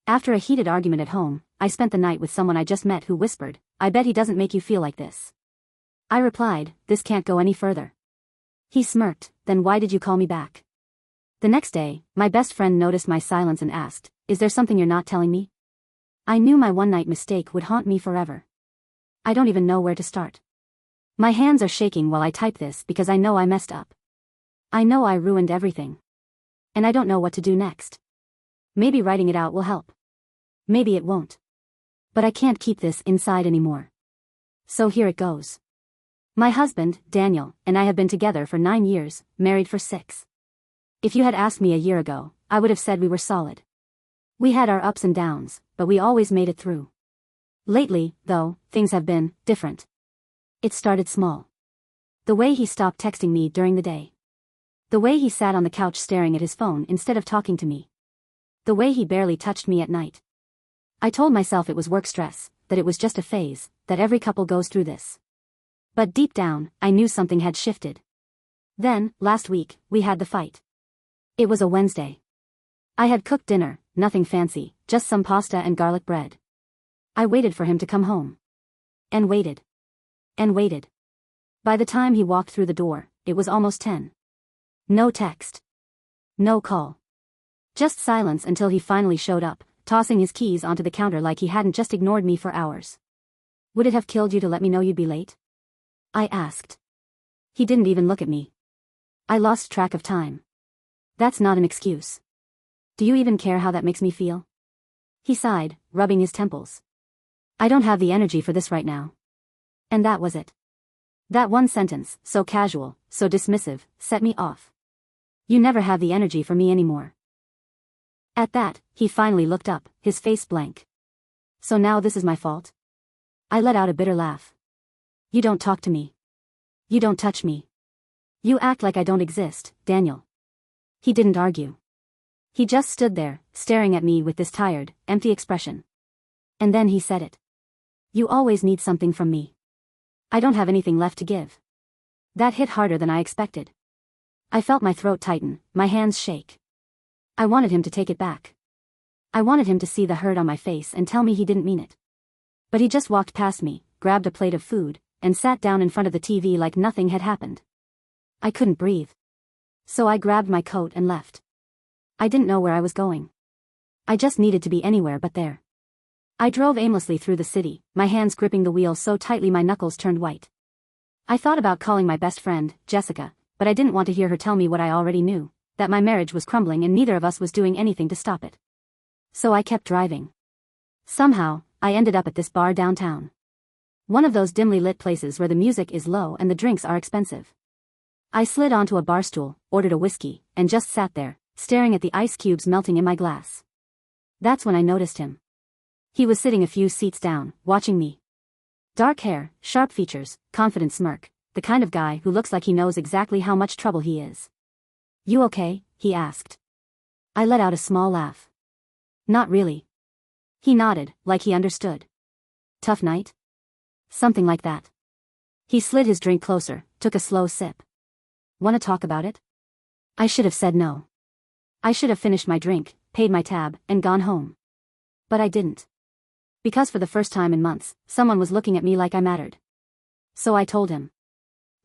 After a heated argument at home, I spent the night with someone I just met who whispered, "I bet he doesn't make you feel like this." I replied, "This can't go any further." He smirked, "Then why did you call me back?" The next day, my best friend noticed my silence and asked, "Is there something you're not telling me?" I knew my one-night mistake would haunt me forever. I don't even know where to start. My hands are shaking while I type this because I know I messed up. I know I ruined everything. And I don't know what to do next. Maybe writing it out will help. Maybe it won't. But I can't keep this inside anymore. So here it goes. My husband, Daniel, and I have been together for 9 years, married for 6. If you had asked me a year ago, I would have said we were solid. We had our ups and downs, but we always made it through. Lately, though, things have been different. It started small. The way he stopped texting me during the day. The way he sat on the couch staring at his phone instead of talking to me. The way he barely touched me at night. I told myself it was work stress, that it was just a phase, that every couple goes through this. But deep down, I knew something had shifted. Then, last week, we had the fight. It was a Wednesday. I had cooked dinner, nothing fancy, just some pasta and garlic bread. I waited for him to come home. And waited. And waited. By the time he walked through the door, it was almost 10. No text. No call. Just silence until he finally showed up, tossing his keys onto the counter like he hadn't just ignored me for hours. "Would it have killed you to let me know you'd be late?" I asked. He didn't even look at me. I lost track of time. That's not an excuse. Do you even care how that makes me feel? He sighed, rubbing his temples. I don't have the energy for this right now. And that was it. That one sentence, so casual, so dismissive, set me off. You never have the energy for me anymore. At that, he finally looked up, his face blank. So now this is my fault? I let out a bitter laugh. You don't talk to me. You don't touch me. You act like I don't exist, Daniel. He didn't argue. He just stood there, staring at me with this tired, empty expression. And then he said it. You always need something from me. I don't have anything left to give. That hit harder than I expected. I felt my throat tighten, my hands shake. I wanted him to take it back. I wanted him to see the hurt on my face and tell me he didn't mean it. But he just walked past me, grabbed a plate of food, and sat down in front of the TV like nothing had happened. I couldn't breathe. So I grabbed my coat and left. I didn't know where I was going. I just needed to be anywhere but there. I drove aimlessly through the city, my hands gripping the wheel so tightly my knuckles turned white. I thought about calling my best friend, Jessica, but I didn't want to hear her tell me what I already knew, that my marriage was crumbling and neither of us was doing anything to stop it. So I kept driving. Somehow, I ended up at this bar downtown. One of those dimly lit places where the music is low and the drinks are expensive. I slid onto a bar stool, ordered a whiskey, and just sat there, staring at the ice cubes melting in my glass. That's when I noticed him. He was sitting a few seats down, watching me. Dark hair, sharp features, confident smirk, the kind of guy who looks like he knows exactly how much trouble he is. You okay? He asked. I let out a small laugh. Not really. He nodded, like he understood. Tough night? Something like that. He slid his drink closer, took a slow sip. Wanna talk about it? I should have said no. I should have finished my drink, paid my tab, and gone home. But I didn't. Because for the first time in months, someone was looking at me like I mattered. So I told him.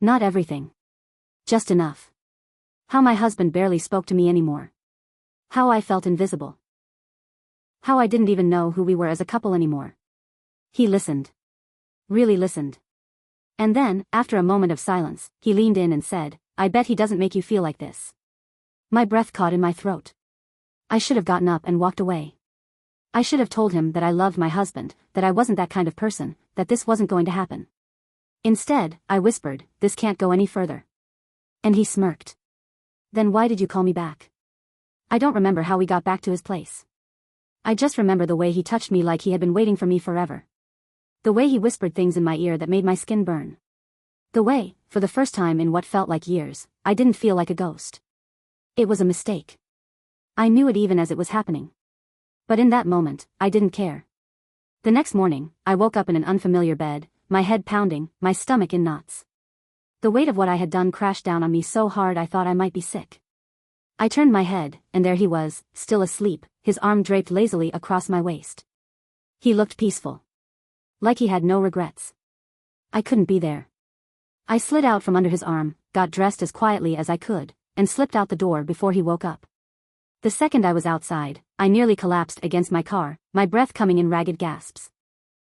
Not everything. Just enough. How my husband barely spoke to me anymore. How I felt invisible. How I didn't even know who we were as a couple anymore. He listened. Really listened. And then, after a moment of silence, he leaned in and said, I bet he doesn't make you feel like this. My breath caught in my throat. I should have gotten up and walked away. I should have told him that I loved my husband, that I wasn't that kind of person, that this wasn't going to happen. Instead, I whispered, this can't go any further. And he smirked. Then why did you call me back? I don't remember how we got back to his place. I just remember the way he touched me like he had been waiting for me forever. The way he whispered things in my ear that made my skin burn. The way, for the first time in what felt like years, I didn't feel like a ghost. It was a mistake. I knew it even as it was happening. But in that moment, I didn't care. The next morning, I woke up in an unfamiliar bed, my head pounding, my stomach in knots. The weight of what I had done crashed down on me so hard I thought I might be sick. I turned my head, and there he was, still asleep, his arm draped lazily across my waist. He looked peaceful. Like he had no regrets. I couldn't be there. I slid out from under his arm, got dressed as quietly as I could, and slipped out the door before he woke up. The second I was outside, I nearly collapsed against my car, my breath coming in ragged gasps.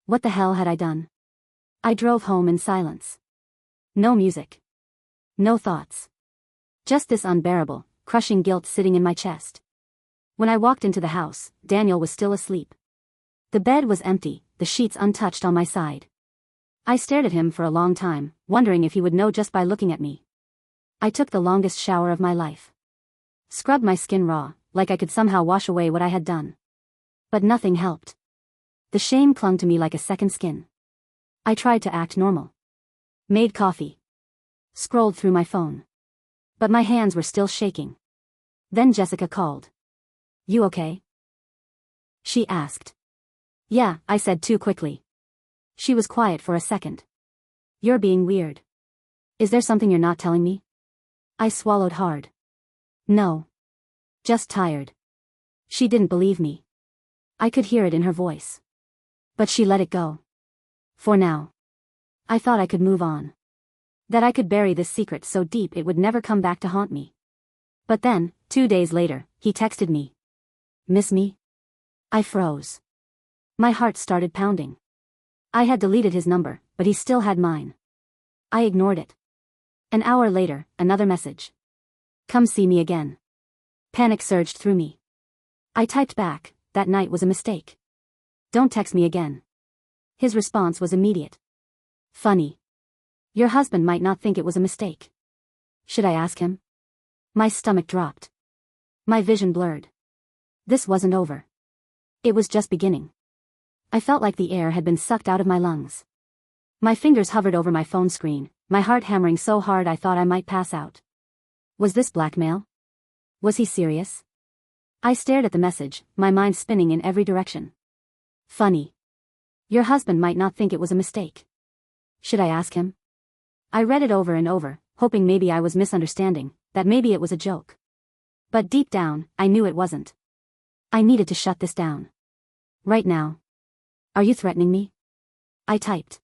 What the hell had I done? I drove home in silence. No music. No thoughts. Just this unbearable, crushing guilt sitting in my chest. When I walked into the house, Daniel was still asleep. The bed was empty, the sheets untouched on my side. I stared at him for a long time, wondering if he would know just by looking at me. I took the longest shower of my life. Scrubbed my skin raw, like I could somehow wash away what I had done. But nothing helped. The shame clung to me like a second skin. I tried to act normal. Made coffee. Scrolled through my phone. But my hands were still shaking. Then Jessica called. "You okay?" she asked. "Yeah," I said too quickly. She was quiet for a second. "You're being weird. Is there something you're not telling me?" I swallowed hard. "No. Just tired." She didn't believe me. I could hear it in her voice. But she let it go. For now. I thought I could move on. That I could bury this secret so deep it would never come back to haunt me. But then, 2 days later, he texted me. "Miss me?" I froze. My heart started pounding. I had deleted his number, but he still had mine. I ignored it. An hour later, another message. "Come see me again." Panic surged through me. I typed back, "That night was a mistake. Don't text me again." His response was immediate. "Funny. Your husband might not think it was a mistake. Should I ask him?" My stomach dropped. My vision blurred. This wasn't over. It was just beginning. I felt like the air had been sucked out of my lungs. My fingers hovered over my phone screen, my heart hammering so hard I thought I might pass out. Was this blackmail? Was he serious? I stared at the message, my mind spinning in every direction. Funny. Your husband might not think it was a mistake. Should I ask him? I read it over and over, hoping maybe I was misunderstanding, that maybe it was a joke. But deep down, I knew it wasn't. I needed to shut this down. Right now. "Are you threatening me?" I typed.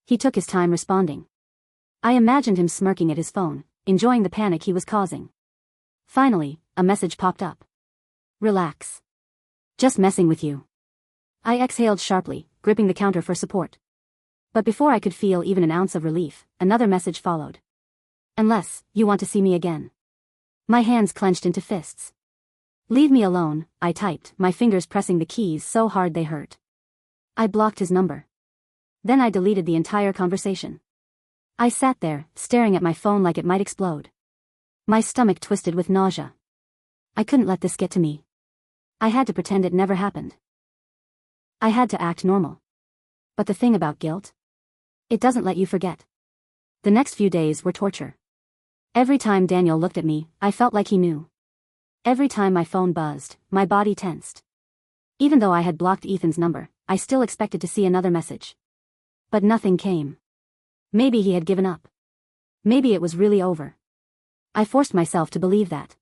He took his time responding. I imagined him smirking at his phone, enjoying the panic he was causing. Finally, a message popped up. "Relax. Just messing with you." I exhaled sharply, gripping the counter for support. But before I could feel even an ounce of relief, another message followed. "Unless you want to see me again." My hands clenched into fists. "Leave me alone," I typed, my fingers pressing the keys so hard they hurt. I blocked his number. Then I deleted the entire conversation. I sat there, staring at my phone like it might explode. My stomach twisted with nausea. I couldn't let this get to me. I had to pretend it never happened. I had to act normal. But the thing about guilt? It doesn't let you forget. The next few days were torture. Every time Daniel looked at me, I felt like he knew. Every time my phone buzzed, my body tensed. Even though I had blocked Ethan's number, I still expected to see another message. But nothing came. Maybe he had given up. Maybe it was really over. I forced myself to believe that.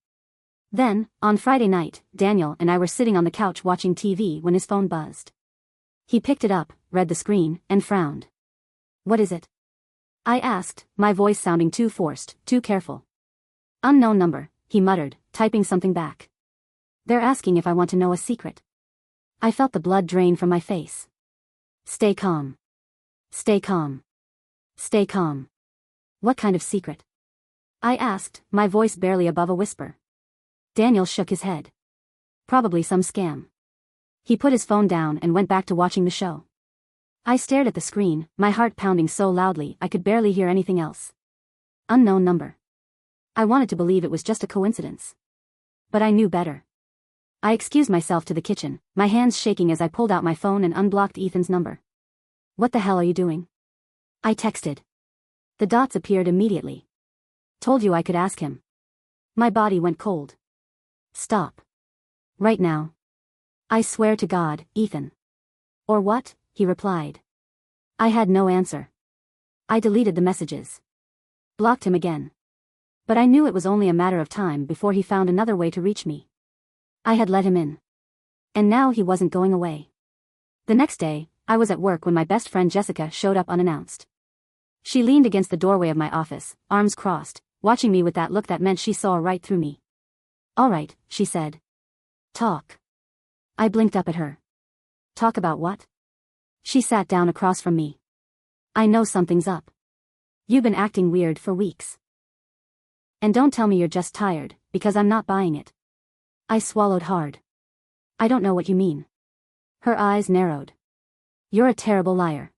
Then, on Friday night, Daniel and I were sitting on the couch watching TV when his phone buzzed. He picked it up, read the screen, and frowned. "What is it?" I asked, my voice sounding too forced, too careful. "Unknown number," he muttered, typing something back. "They're asking if I want to know a secret." I felt the blood drain from my face. "Stay calm. Stay calm. Stay calm." "What kind of secret?" I asked, my voice barely above a whisper. Daniel shook his head. "Probably some scam." He put his phone down and went back to watching the show. I stared at the screen, my heart pounding so loudly I could barely hear anything else. Unknown number. I wanted to believe it was just a coincidence. But I knew better. I excused myself to the kitchen, my hands shaking as I pulled out my phone and unblocked Ethan's number. "What the hell are you doing?" I texted. The dots appeared immediately. "Told you I could ask him." My body went cold. "Stop. Right now. I swear to God, Ethan." "Or what?" he replied. I had no answer. I deleted the messages. Blocked him again. But I knew it was only a matter of time before he found another way to reach me. I had let him in. And now he wasn't going away. The next day, I was at work when my best friend Jessica showed up unannounced. She leaned against the doorway of my office, arms crossed, watching me with that look that meant she saw right through me. "All right," she said. "Talk." I blinked up at her. "Talk about what?" She sat down across from me. "I know something's up. You've been acting weird for weeks. And don't tell me you're just tired, because I'm not buying it." I swallowed hard. "I don't know what you mean." Her eyes narrowed. "You're a terrible liar."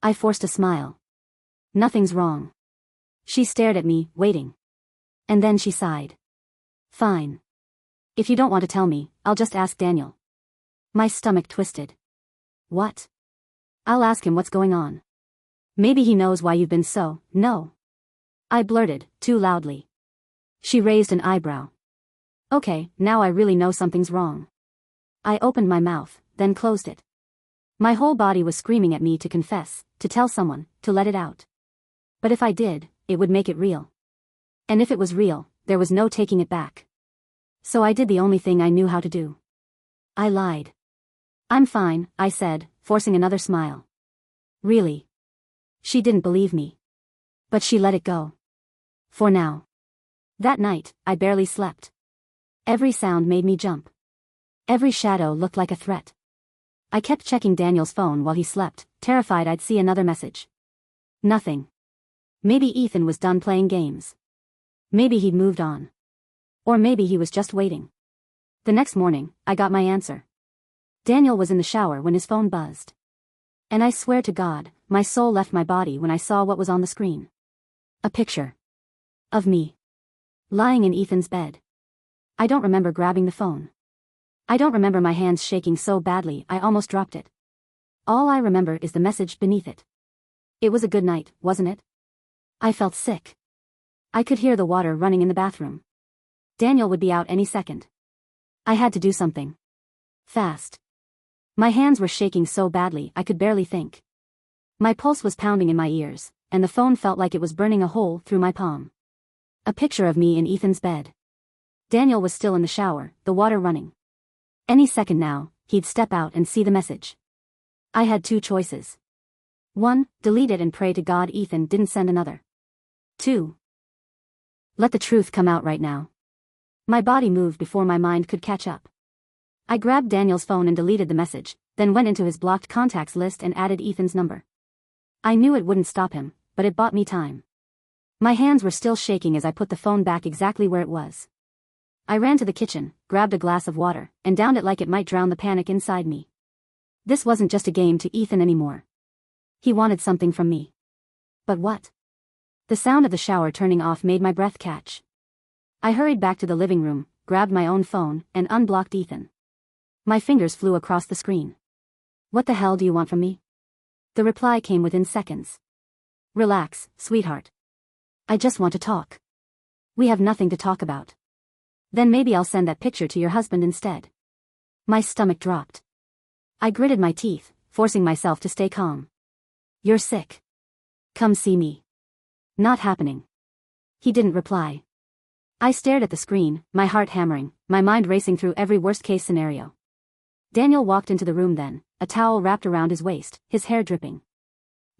I forced a smile. "Nothing's wrong." She stared at me, waiting. And then she sighed. "Fine. If you don't want to tell me, I'll just ask Daniel." My stomach twisted. "What?" "I'll ask him what's going on. Maybe he knows why you've been so, no." I blurted, too loudly. She raised an eyebrow. "Okay, now I really know something's wrong." I opened my mouth, then closed it. My whole body was screaming at me to confess, to tell someone, to let it out. But if I did, it would make it real. And if it was real, there was no taking it back. So I did the only thing I knew how to do. I lied. "I'm fine," I said, forcing another smile. "Really?" She didn't believe me. But she let it go. For now. That night, I barely slept. Every sound made me jump. Every shadow looked like a threat. I kept checking Daniel's phone while he slept, terrified I'd see another message. Nothing. Maybe Ethan was done playing games. Maybe he'd moved on. Or maybe he was just waiting. The next morning, I got my answer. Daniel was in the shower when his phone buzzed. And I swear to God, my soul left my body when I saw what was on the screen. A picture. Of me. Lying in Ethan's bed. I don't remember grabbing the phone. I don't remember my hands shaking so badly I almost dropped it. All I remember is the message beneath it. It was a good night, wasn't it? I felt sick. I could hear the water running in the bathroom. Daniel would be out any second. I had to do something. Fast. My hands were shaking so badly I could barely think. My pulse was pounding in my ears, and the phone felt like it was burning a hole through my palm. A picture of me in Ethan's bed. Daniel was still in the shower, the water running. Any second now, he'd step out and see the message. I had two choices. 1. Delete it and pray to God Ethan didn't send another. 2. Let the truth come out right now. My body moved before my mind could catch up. I grabbed Daniel's phone and deleted the message, then went into his blocked contacts list and added Ethan's number. I knew it wouldn't stop him, but it bought me time. My hands were still shaking as I put the phone back exactly where it was. I ran to the kitchen, grabbed a glass of water, and downed it like it might drown the panic inside me. This wasn't just a game to Ethan anymore. He wanted something from me. But what? The sound of the shower turning off made my breath catch. I hurried back to the living room, grabbed my own phone, and unblocked Ethan. My fingers flew across the screen. "What the hell do you want from me?" The reply came within seconds. "Relax, sweetheart. I just want to talk. We have nothing to talk about. Then maybe I'll send that picture to your husband instead." My stomach dropped. I gritted my teeth, forcing myself to stay calm. "You're sick. Come see me." "Not happening." He didn't reply. I stared at the screen, my heart hammering, my mind racing through every worst-case scenario. Daniel walked into the room then, a towel wrapped around his waist, his hair dripping.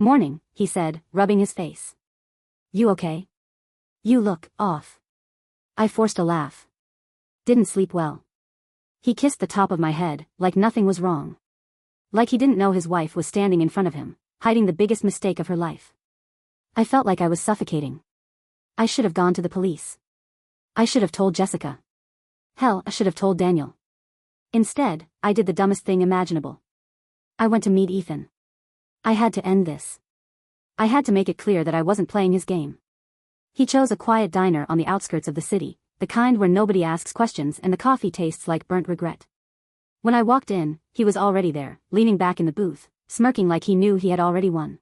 "Morning," he said, rubbing his face. "You okay? You look off." I forced a laugh. "Didn't sleep well." He kissed the top of my head, like nothing was wrong. Like he didn't know his wife was standing in front of him, hiding the biggest mistake of her life. I felt like I was suffocating. I should have gone to the police. I should have told Jessica. Hell, I should have told Daniel. Instead, I did the dumbest thing imaginable. I went to meet Ethan. I had to end this. I had to make it clear that I wasn't playing his game. He chose a quiet diner on the outskirts of the city, the kind where nobody asks questions and the coffee tastes like burnt regret. When I walked in, he was already there, leaning back in the booth, smirking like he knew he had already won.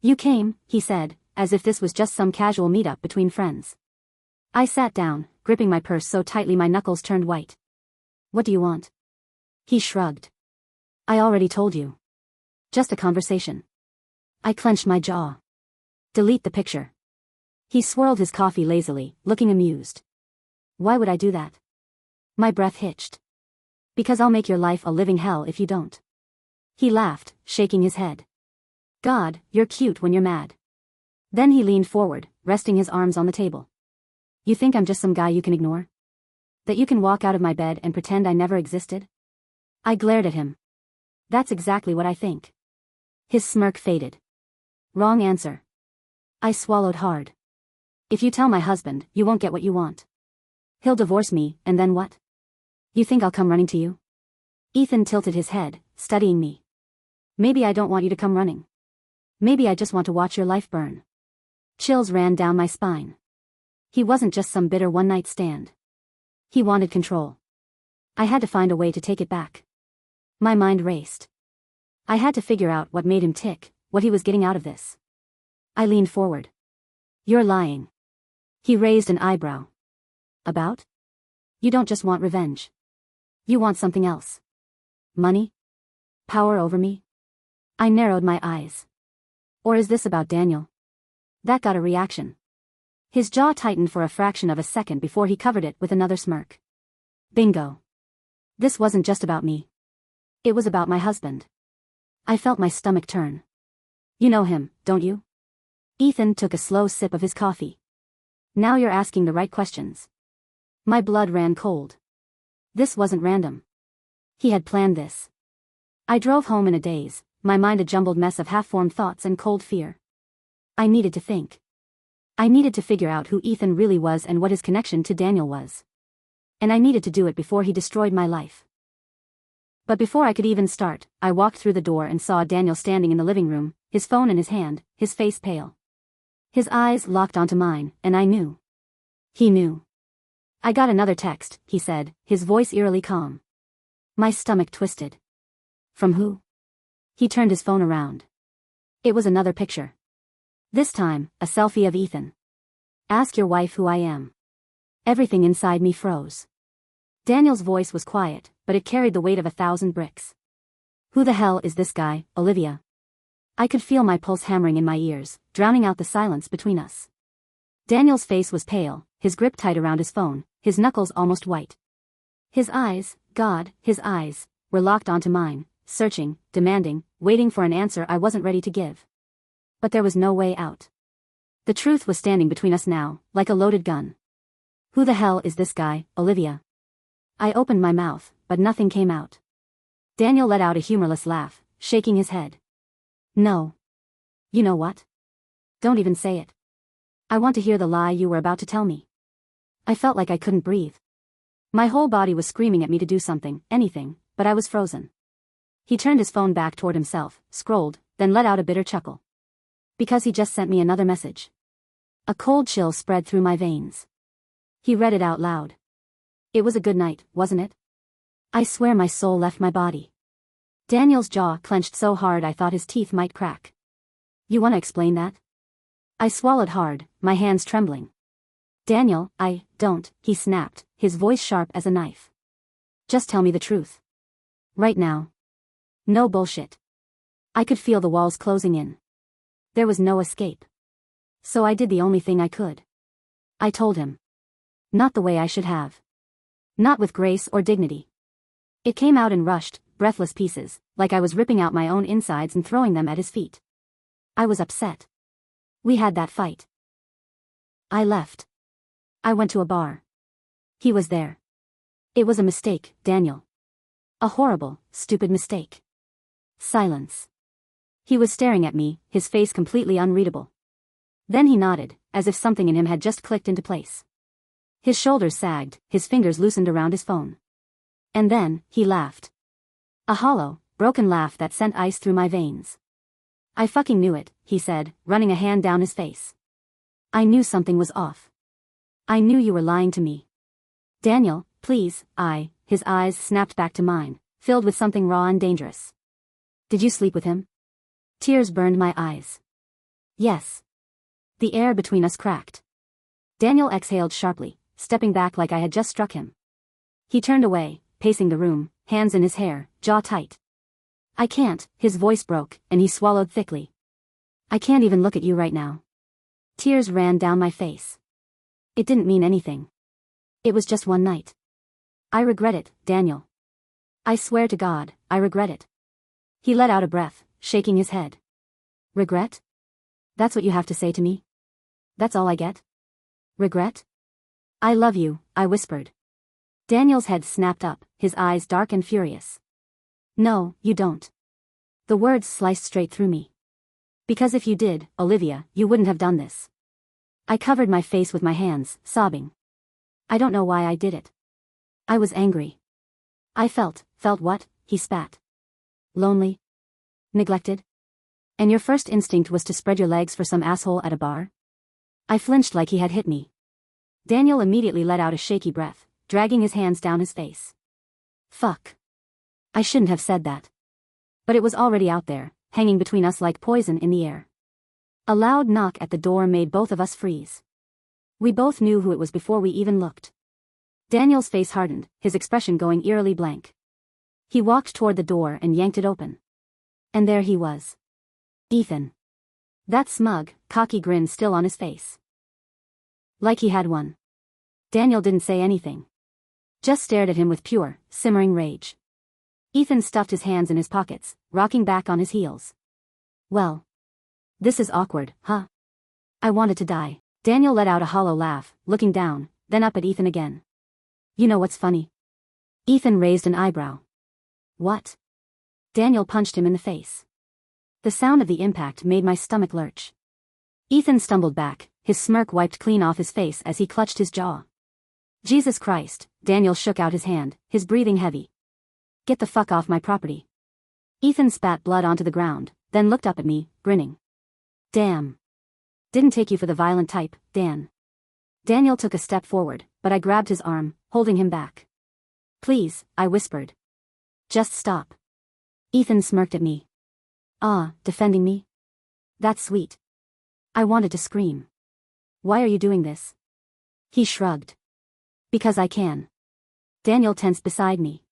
"You came," he said, as if this was just some casual meetup between friends. I sat down, gripping my purse so tightly my knuckles turned white. "What do you want?" He shrugged. "I already told you. Just a conversation." I clenched my jaw. "Delete the picture." He swirled his coffee lazily, looking amused. Why would I do that? My breath hitched. Because I'll make your life a living hell if you don't. He laughed, shaking his head. God, you're cute when you're mad. Then he leaned forward, resting his arms on the table. You think I'm just some guy you can ignore? That you can walk out of my bed and pretend I never existed? I glared at him. That's exactly what I think. His smirk faded. Wrong answer. I swallowed hard. If you tell my husband, you won't get what you want. He'll divorce me, and then what? You think I'll come running to you? Ethan tilted his head, studying me. Maybe I don't want you to come running. Maybe I just want to watch your life burn. Chills ran down my spine. He wasn't just some bitter one-night stand. He wanted control. I had to find a way to take it back. My mind raced. I had to figure out what made him tick, what he was getting out of this. I leaned forward. You're lying. He raised an eyebrow. About? You don't just want revenge. You want something else. Money? Power over me? I narrowed my eyes. Or is this about Daniel? That got a reaction. His jaw tightened for a fraction of a second before he covered it with another smirk. Bingo. This wasn't just about me. It was about my husband. I felt my stomach turn. You know him, don't you? Ethan took a slow sip of his coffee. Now you're asking the right questions. My blood ran cold. This wasn't random. He had planned this. I drove home in a daze, my mind a jumbled mess of half-formed thoughts and cold fear. I needed to think. I needed to figure out who Ethan really was and what his connection to Daniel was. And I needed to do it before he destroyed my life. But before I could even start, I walked through the door and saw Daniel standing in the living room, his phone in his hand, his face pale. His eyes locked onto mine, and I knew. He knew. I got another text, he said, his voice eerily calm. My stomach twisted. From who? He turned his phone around. It was another picture. This time, a selfie of Ethan. Ask your wife who I am. Everything inside me froze. Daniel's voice was quiet, but it carried the weight of 1,000 bricks. Who the hell is this guy, Olivia? I could feel my pulse hammering in my ears, drowning out the silence between us. Daniel's face was pale, his grip tight around his phone, his knuckles almost white. His eyes, God, his eyes, were locked onto mine, searching, demanding, waiting for an answer I wasn't ready to give. But there was no way out. The truth was standing between us now, like a loaded gun. Who the hell is this guy, Olivia? I opened my mouth, but nothing came out. Daniel let out a humorless laugh, shaking his head. No. You know what? Don't even say it. I want to hear the lie you were about to tell me. I felt like I couldn't breathe. My whole body was screaming at me to do something, anything, but I was frozen. He turned his phone back toward himself, scrolled, then let out a bitter chuckle. Because he just sent me another message. A cold chill spread through my veins. He read it out loud. It was a good night, wasn't it? I swear my soul left my body. Daniel's jaw clenched so hard I thought his teeth might crack. You want to explain that? I swallowed hard, my hands trembling. Daniel, I don't, he snapped, his voice sharp as a knife. Just tell me the truth. Right now. No bullshit. I could feel the walls closing in. There was no escape. So I did the only thing I could. I told him. Not the way I should have. Not with grace or dignity. It came out in rushed, breathless pieces, like I was ripping out my own insides and throwing them at his feet. I was upset. We had that fight. I left. I went to a bar. He was there. It was a mistake, Daniel. A horrible, stupid mistake. Silence. He was staring at me, his face completely unreadable. Then he nodded, as if something in him had just clicked into place. His shoulders sagged, his fingers loosened around his phone. And then, he laughed. A hollow, broken laugh that sent ice through my veins. I fucking knew it, he said, running a hand down his face. I knew something was off. I knew you were lying to me. Daniel, please, his eyes snapped back to mine, filled with something raw and dangerous. Did you sleep with him? Tears burned my eyes. Yes. The air between us cracked. Daniel exhaled sharply, stepping back like I had just struck him. He turned away, pacing the room, hands in his hair, jaw tight. I can't, his voice broke, and he swallowed thickly. I can't even look at you right now. Tears ran down my face. It didn't mean anything. It was just one night. I regret it, Daniel. I swear to God, I regret it. He let out a breath, shaking his head. Regret? That's what you have to say to me? That's all I get? Regret? I love you, I whispered. Daniel's head snapped up, his eyes dark and furious. No, you don't. The words sliced straight through me. Because if you did, Olivia, you wouldn't have done this. I covered my face with my hands, sobbing. I don't know why I did it. I was angry. I felt what? He spat. Lonely? Neglected? And your first instinct was to spread your legs for some asshole at a bar? I flinched like he had hit me. Daniel immediately let out a shaky breath, dragging his hands down his face. Fuck. I shouldn't have said that. But it was already out there, hanging between us like poison in the air. A loud knock at the door made both of us freeze. We both knew who it was before we even looked. Daniel's face hardened, his expression going eerily blank. He walked toward the door and yanked it open. And there he was. Ethan. That smug, cocky grin still on his face. Like he had one. Daniel didn't say anything. Just stared at him with pure, simmering rage. Ethan stuffed his hands in his pockets, rocking back on his heels. Well. This is awkward, huh? I wanted to die. Daniel let out a hollow laugh, looking down, then up at Ethan again. You know what's funny? Ethan raised an eyebrow. What? Daniel punched him in the face. The sound of the impact made my stomach lurch. Ethan stumbled back, his smirk wiped clean off his face as he clutched his jaw. Jesus Christ, Daniel shook out his hand, his breathing heavy. Get the fuck off my property. Ethan spat blood onto the ground, then looked up at me, grinning. Damn. Didn't take you for the violent type, Dan. Daniel took a step forward, but I grabbed his arm, holding him back. Please, I whispered. Just stop. Ethan smirked at me. Ah, defending me? That's sweet. I wanted to scream. Why are you doing this? He shrugged. Because I can. Daniel tensed beside me.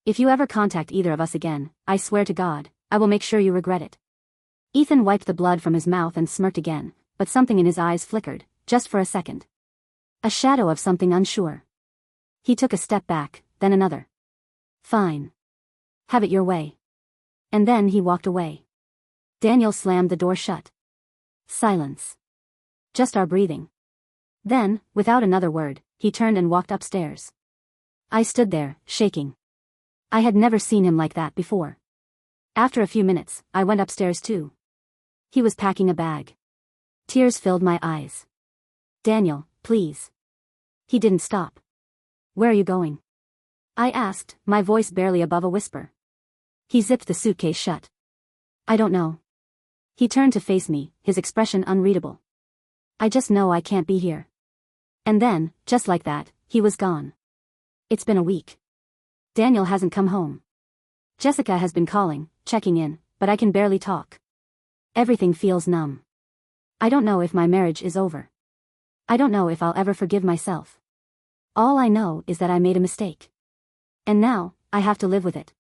If you ever contact either of us again, I swear to God, I will make sure you regret it. Ethan wiped the blood from his mouth and smirked again, but something in his eyes flickered, just for a second. A shadow of something unsure. He took a step back, then another. Fine. Have it your way. And then he walked away. Daniel slammed the door shut. Silence. Just our breathing. Then, without another word, he turned and walked upstairs. I stood there, shaking. I had never seen him like that before. After a few minutes, I went upstairs too. He was packing a bag. Tears filled my eyes. Daniel, please. He didn't stop. Where are you going? I asked, my voice barely above a whisper. He zipped the suitcase shut. I don't know. He turned to face me, his expression unreadable. I just know I can't be here. And then, just like that, he was gone. It's been a week. Daniel hasn't come home. Jessica has been calling, checking in, but I can barely talk. Everything feels numb. I don't know if my marriage is over. I don't know if I'll ever forgive myself. All I know is that I made a mistake. And now, I have to live with it.